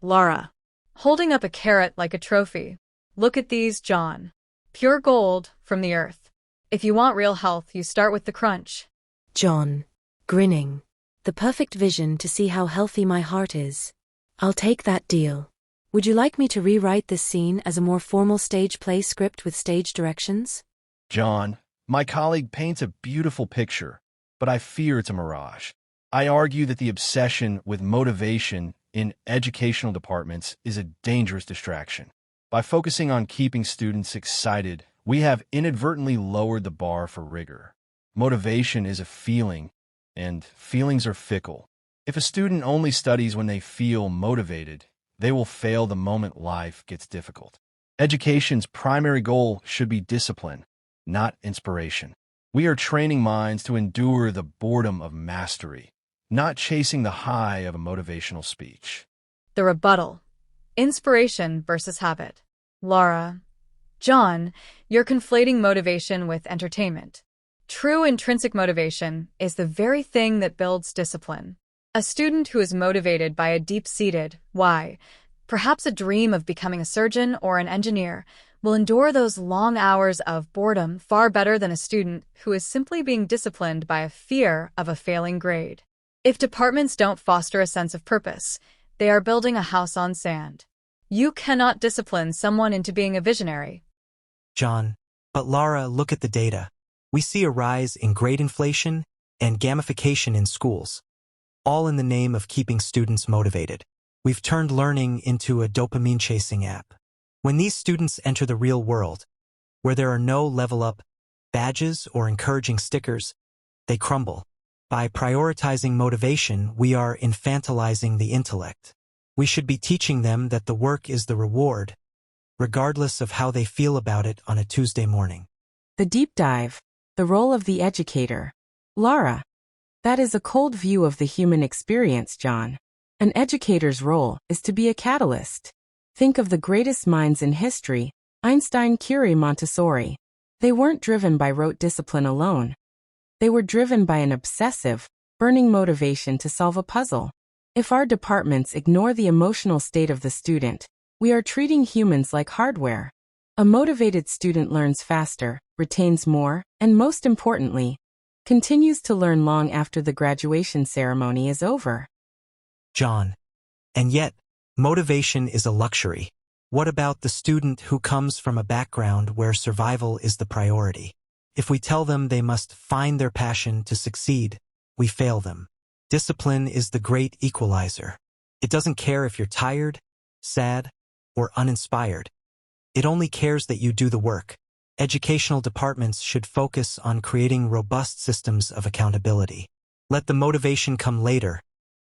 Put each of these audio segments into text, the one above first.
Laura, holding up a carrot like a trophy. Look at these, John. Pure gold from the earth. If you want real health, you start with the crunch. John, grinning. The perfect vision to see how healthy my heart is. I'll take that deal. Would you like me to rewrite this scene as a more formal stage play script with stage directions? John, my colleague paints a beautiful picture, but I fear it's a mirage. I argue that the obsession with motivation in educational departments is a dangerous distraction. By focusing on keeping students excited, we have inadvertently lowered the bar for rigor. Motivation is a feeling, and feelings are fickle. If a student only studies when they feel motivated, they will fail the moment life gets difficult. Education's primary goal should be discipline, not inspiration. We are training minds to endure the boredom of mastery, not chasing the high of a motivational speech. The rebuttal. Inspiration versus habit. Laura, John, you're conflating motivation with entertainment. True intrinsic motivation is the very thing that builds discipline. A student who is motivated by a deep-seated why, perhaps a dream of becoming a surgeon or an engineer, will endure those long hours of boredom far better than a student who is simply being disciplined by a fear of a failing grade. If departments don't foster a sense of purpose, they are building a house on sand. You cannot discipline someone into being a visionary. John, but Laura, look at the data. We see a rise in grade inflation and gamification in schools, all in the name of keeping students motivated. We've turned learning into a dopamine-chasing app. When these students enter the real world, where there are no level-up badges or encouraging stickers, they crumble. By prioritizing motivation, we are infantilizing the intellect. We should be teaching them that the work is the reward, regardless of how they feel about it on a Tuesday morning. The deep dive. The role of the educator. Laura. That is a cold view of the human experience, John. An educator's role is to be a catalyst. Think of the greatest minds in history, Einstein, Curie, Montessori. They weren't driven by rote discipline alone. They were driven by an obsessive, burning motivation to solve a puzzle. If our departments ignore the emotional state of the student, we are treating humans like hardware. A motivated student learns faster, retains more, and most importantly, continues to learn long after the graduation ceremony is over. John. And yet, motivation is a luxury. What about the student who comes from a background where survival is the priority? If we tell them they must find their passion to succeed, we fail them. Discipline is the great equalizer. It doesn't care if you're tired, sad, or uninspired. It only cares that you do the work. Educational departments should focus on creating robust systems of accountability. Let the motivation come later,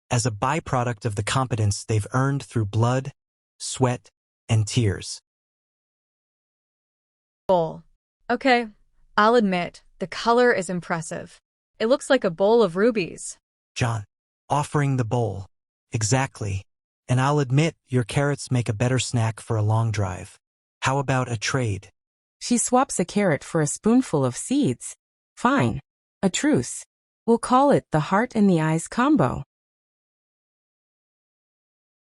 as a byproduct of the competence they've earned through blood, sweat, and tears. Bowl. Okay, I'll admit, the color is impressive. It looks like a bowl of rubies. John, offering the bowl. Exactly. And I'll admit your carrots make a better snack for a long drive. How about a trade? She swaps a carrot for a spoonful of seeds. Fine. A truce. We'll call it the heart and the eyes combo.